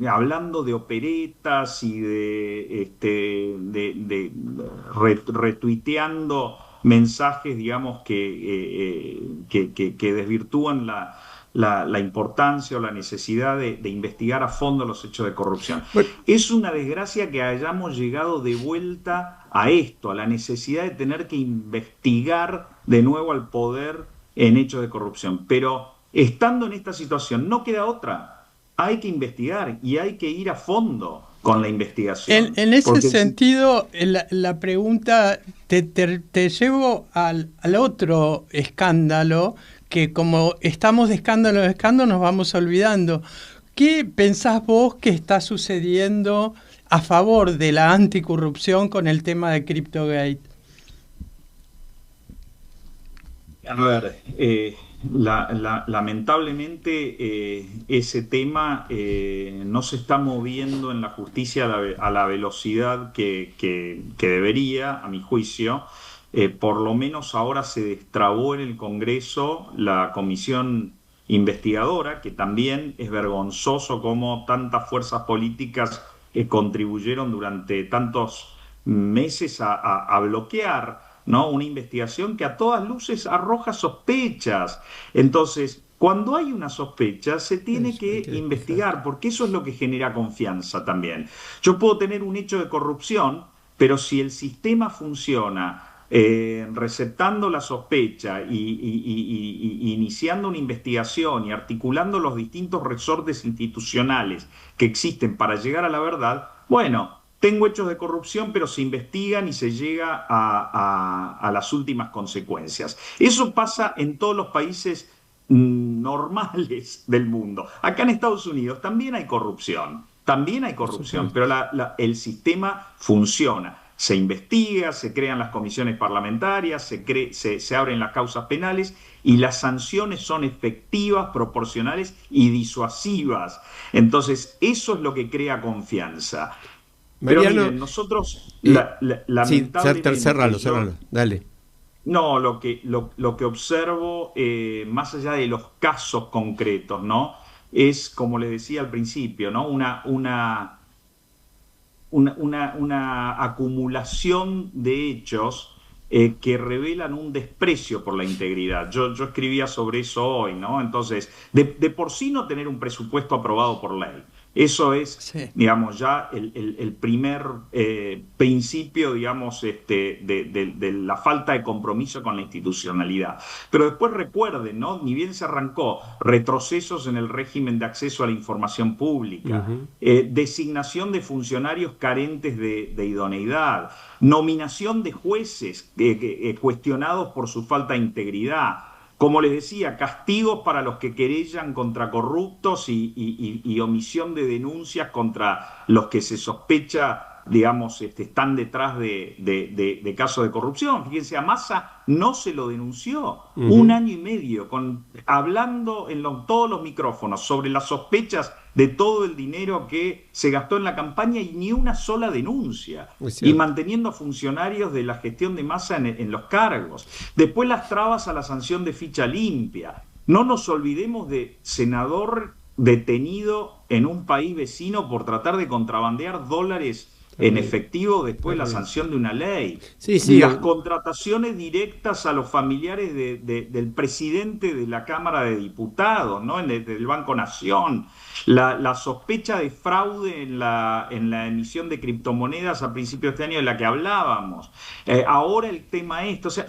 hablando de operetas y retuiteando mensajes, digamos, que desvirtúan la importancia o la necesidad de investigar a fondo los hechos de corrupción. Bueno, es una desgracia que hayamos llegado de vuelta a esto, a la necesidad de tener que investigar de nuevo al poder en hechos de corrupción. Pero estando en esta situación no queda otra. Hay que investigar y hay que ir a fondo con la investigación. En ese sentido, la pregunta, te llevo al otro escándalo, que como estamos de escándalo en escándalo nos vamos olvidando. ¿Qué pensás vos que está sucediendo a favor de la anticorrupción con el tema de CryptoGate? A ver, lamentablemente ese tema no se está moviendo en la justicia a la velocidad que debería, a mi juicio. Por lo menos ahora se destrabó en el Congreso la comisión investigadora, que también es vergonzoso cómo tantas fuerzas políticas contribuyeron durante tantos meses a bloquear, ¿no?, una investigación que a todas luces arroja sospechas. Entonces, cuando hay una sospecha, se tiene que investigar, porque eso es lo que genera confianza también. Yo puedo tener un hecho de corrupción, pero si el sistema funciona receptando la sospecha y iniciando una investigación y articulando los distintos resortes institucionales que existen para llegar a la verdad, bueno, tengo hechos de corrupción, pero se investigan y se llega a las últimas consecuencias. Eso pasa en todos los países normales del mundo. Acá en Estados Unidos también hay corrupción, pero el sistema funciona. se investiga, se crean las comisiones parlamentarias, se abren las causas penales y las sanciones son efectivas, proporcionales y disuasivas. Entonces, eso es lo que crea confianza. Pero Mariano, miren, nosotros, sí, lamentablemente... cerralo, dale. No, lo que observo, más allá de los casos concretos, ¿no? Es, como les decía al principio, ¿no? Una acumulación de hechos que revelan un desprecio por la integridad. Yo escribía sobre eso hoy, ¿no? Entonces, de por sí no tener un presupuesto aprobado por ley. Eso es, Sí. digamos, ya el primer principio, digamos, de la falta de compromiso con la institucionalidad. Pero después recuerden, ¿no? Ni bien se arrancó, retrocesos en el régimen de acceso a la información pública, designación de funcionarios carentes de idoneidad, nominación de jueces cuestionados por su falta de integridad. Como les decía, castigos para los que querellan contra corruptos y omisión de denuncias contra los que se sospecha, digamos, están detrás de casos de corrupción. Fíjense, a Massa no se lo denunció. Un año y medio, hablando en todos los micrófonos sobre las sospechas de todo el dinero que se gastó en la campaña y ni una sola denuncia. Y manteniendo a funcionarios de la gestión de Massa en los cargos. Después las trabas a la sanción de ficha limpia. No nos olvidemos de senador detenido en un país vecino por tratar de contrabandear dólares en efectivo después de la sanción de una ley. Sí. Las contrataciones directas a los familiares del presidente de la Cámara de Diputados, ¿no? Del Banco Nación. La sospecha de fraude en la emisión de criptomonedas a principios de este año de la que hablábamos. Ahora el tema o sea,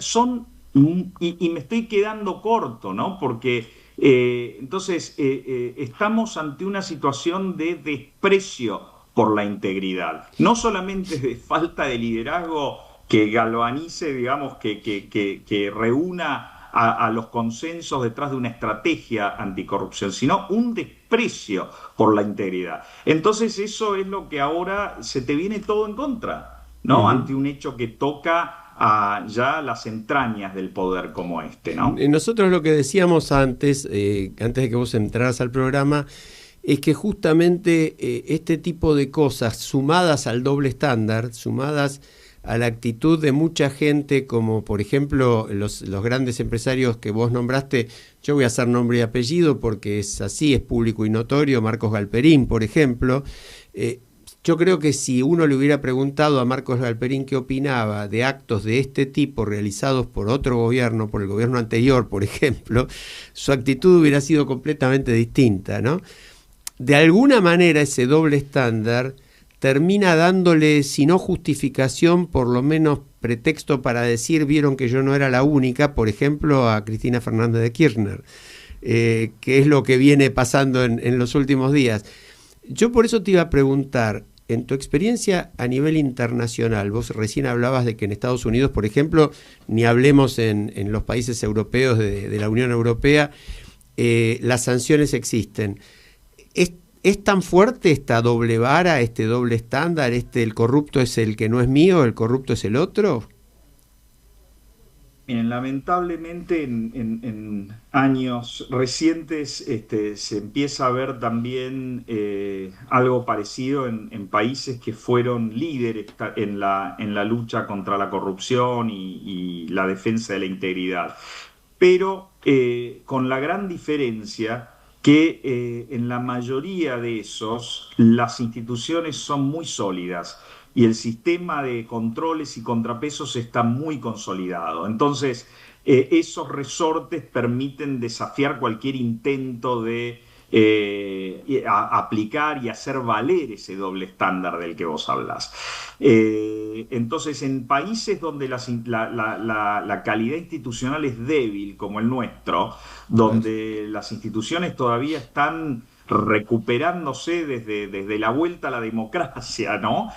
y me estoy quedando corto, ¿no? Porque entonces estamos ante una situación de desprecio por la integridad, no solamente de falta de liderazgo que galvanice, digamos, que reúna a los consensos detrás de una estrategia anticorrupción, sino un desprecio por la integridad. Entonces eso es lo que ahora se te viene todo en contra, ¿no? Ante un hecho que toca a ya las entrañas del poder como este, ¿no? Nosotros lo que decíamos antes de que vos entraras al programa, es que justamente este tipo de cosas, sumadas al doble estándar, sumadas a la actitud de mucha gente, como por ejemplo los grandes empresarios que vos nombraste, yo voy a hacer nombre y apellido porque es así, es público y notorio, Marcos Galperín, por ejemplo. Yo creo que si uno le hubiera preguntado a Marcos Galperín qué opinaba de actos de este tipo realizados por otro gobierno, por el gobierno anterior, por ejemplo, su actitud hubiera sido completamente distinta, ¿no? De alguna manera ese doble estándar termina dándole, si no justificación, por lo menos pretexto para decir, vieron que yo no era la única, por ejemplo, a Cristina Fernández de Kirchner, que es lo que viene pasando en los últimos días. Yo por eso te iba a preguntar, en tu experiencia a nivel internacional, vos recién hablabas de que en Estados Unidos, por ejemplo, ni hablemos en los países europeos de la Unión Europea, las sanciones existen. ¿Es tan fuerte esta doble vara, este doble estándar, el corrupto es el que no es mío, el corrupto es el otro? Miren, lamentablemente en años recientes se empieza a ver también algo parecido en países que fueron líderes en la lucha contra la corrupción y la defensa de la integridad. Pero con la gran diferencia que en la mayoría de esos las instituciones son muy sólidas y el sistema de controles y contrapesos está muy consolidado. Entonces, esos resortes permiten desafiar cualquier intento de aplicar y hacer valer ese doble estándar del que vos hablás. Entonces, en países donde la calidad institucional es débil, como el nuestro, donde las instituciones todavía están recuperándose desde la vuelta a la democracia, ¿no?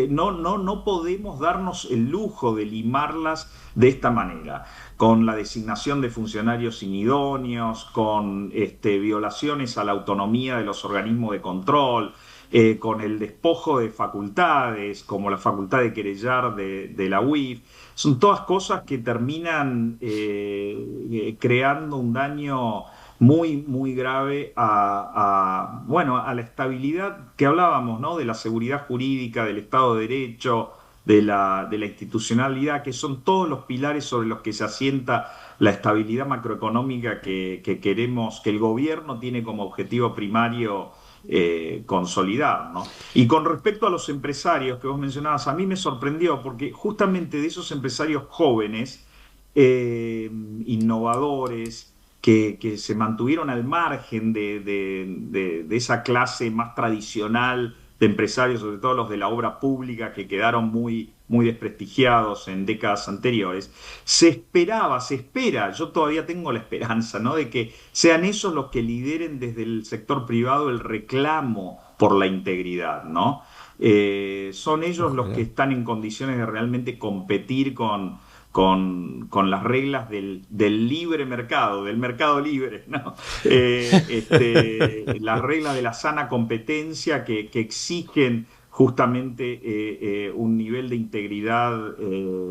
No podemos darnos el lujo de limarlas de esta manera, con la designación de funcionarios inidóneos, con violaciones a la autonomía de los organismos de control. con el despojo de facultades, como la facultad de querellar de la UIF. Son todas cosas que terminan creando un daño muy, muy grave a la estabilidad que hablábamos, ¿no? De la seguridad jurídica, del Estado de Derecho, de la institucionalidad, que son todos los pilares sobre los que se asienta la estabilidad macroeconómica que queremos, que el gobierno tiene como objetivo primario consolidar, ¿no? Y con respecto a los empresarios que vos mencionabas, a mí me sorprendió porque justamente de esos empresarios jóvenes, innovadores, que se mantuvieron al margen de esa clase más tradicional de empresarios, sobre todo los de la obra pública, que quedaron muy, muy desprestigiados en décadas anteriores, se espera, yo todavía tengo la esperanza, ¿no?, de que sean esos los que lideren desde el sector privado el reclamo por la integridad, ¿no? Son ellos los que están en condiciones de realmente competir con las reglas del libre mercado, del mercado libre, ¿no? Las reglas de la sana competencia que exigen justamente un nivel de integridad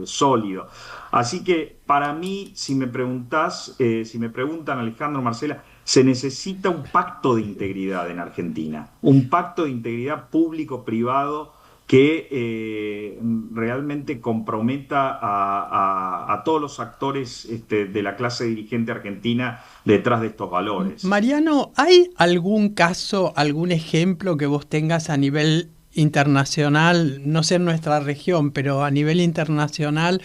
sólido. Así que para mí, si me preguntan, Alejandro, Marcela, se necesita un pacto de integridad en Argentina, un pacto de integridad público-privado que realmente comprometa a todos los actores de la clase dirigente argentina detrás de estos valores. Mariano, ¿hay algún caso, algún ejemplo que vos tengas a nivel internacional, no sé en nuestra región, pero a nivel internacional,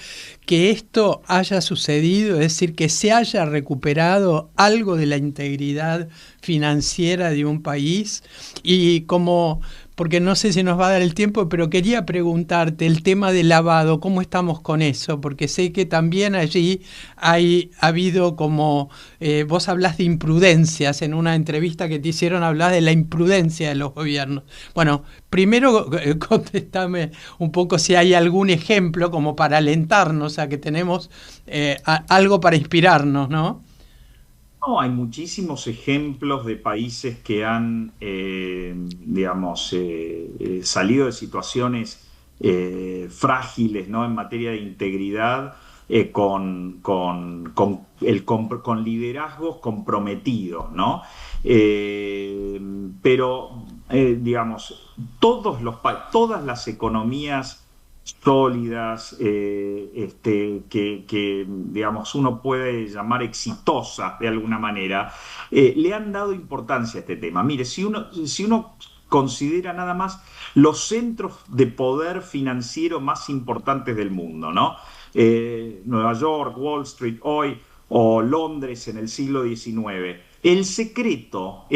que esto haya sucedido, es decir, que se haya recuperado algo de la integridad financiera de un país? Y como, porque no sé si nos va a dar el tiempo, pero quería preguntarte el tema del lavado, ¿cómo estamos con eso? Porque sé que también allí ha habido como, vos hablás de imprudencias, en una entrevista que te hicieron hablar de la imprudencia de los gobiernos. Bueno, primero contestame un poco si hay algún ejemplo como para alentarnos a que tenemos algo para inspirarnos, ¿no? No, hay muchísimos ejemplos de países que han, salido de situaciones frágiles, ¿no?, en materia de integridad, con liderazgos comprometidos, ¿no? Pero, todas las economías sólidas, que uno puede llamar exitosas de alguna manera, le han dado importancia a este tema. Mire, si uno considera nada más los centros de poder financiero más importantes del mundo, ¿no? Nueva York, Wall Street hoy, o Londres en el siglo XIX, el secreto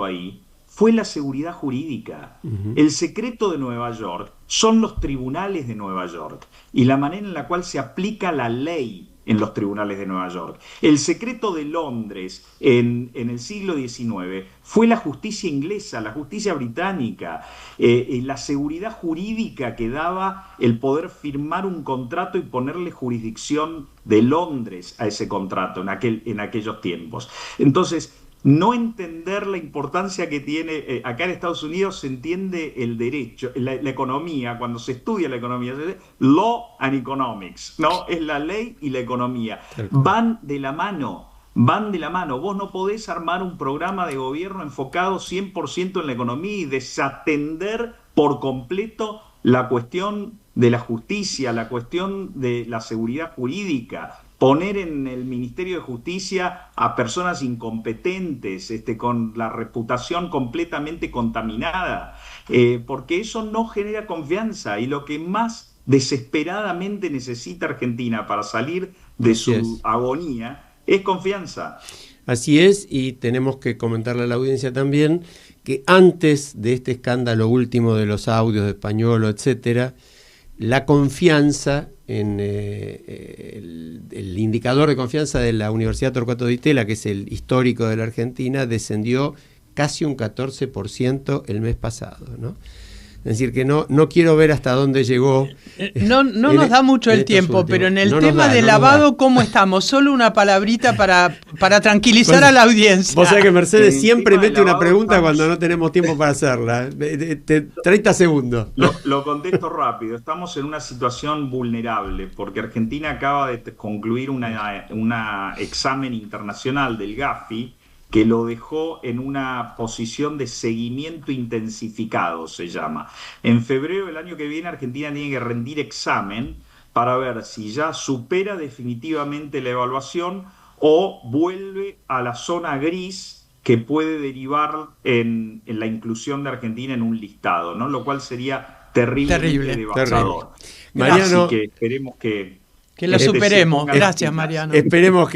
ahí fue la seguridad jurídica. Uh-huh. El secreto de Nueva York son los tribunales de Nueva York y la manera en la cual se aplica la ley en los tribunales de Nueva York. El secreto de Londres en el siglo XIX fue la justicia inglesa, la justicia británica, la seguridad jurídica que daba el poder firmar un contrato y ponerle jurisdicción de Londres a ese contrato en aquellos tiempos. Entonces, no entender la importancia que tiene, acá en Estados Unidos se entiende el derecho, la economía, cuando se estudia la economía, law and economics, ¿no? Es la ley y la economía. Van de la mano. Vos no podés armar un programa de gobierno enfocado 100% en la economía y desatender por completo la cuestión de la justicia, la cuestión de la seguridad jurídica. Poner en el Ministerio de Justicia a personas incompetentes, con la reputación completamente contaminada, porque eso no genera confianza, y lo que más desesperadamente necesita Argentina para salir de su agonía es confianza. Así es, y tenemos que comentarle a la audiencia también que antes de este escándalo último de los audios de Pañuolo, etcétera, la confianza en el indicador de confianza de la Universidad Torcuato Di Tella, que es el histórico de la Argentina, descendió casi un 14% el mes pasado, ¿no? Es decir, que no quiero ver hasta dónde llegó. No nos da mucho el tiempo, pero en el tema de lavado, ¿cómo estamos? Solo una palabrita para tranquilizar a la audiencia. Vos sabés que Mercedes siempre mete una pregunta cuando no tenemos tiempo para hacerla. 30 segundos. Lo contesto rápido. Estamos en una situación vulnerable porque Argentina acaba de concluir una examen internacional del Gafi que lo dejó en una posición de seguimiento intensificado, se llama. En febrero del año que viene Argentina tiene que rendir examen para ver si ya supera definitivamente la evaluación o vuelve a la zona gris que puede derivar en la inclusión de Argentina en un listado, ¿no? Lo cual sería terrible. Devastador. Mariano, así que esperemos que lo superemos. Gracias, Mariano. Esperemos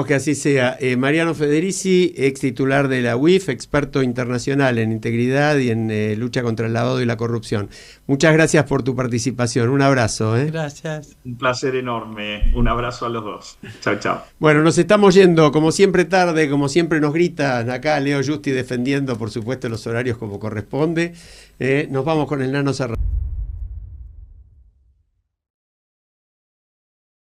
que así sea. Mariano Federici, ex titular de la UIF, experto internacional en integridad y en lucha contra el lavado y la corrupción. Muchas gracias por tu participación. Un abrazo. Gracias. Un placer enorme. Un abrazo a los dos. Chao, chao. Bueno, nos estamos yendo, como siempre tarde, como siempre nos gritan acá Leo Justi defendiendo, por supuesto, los horarios como corresponde. Nos vamos con el Nano Serrano.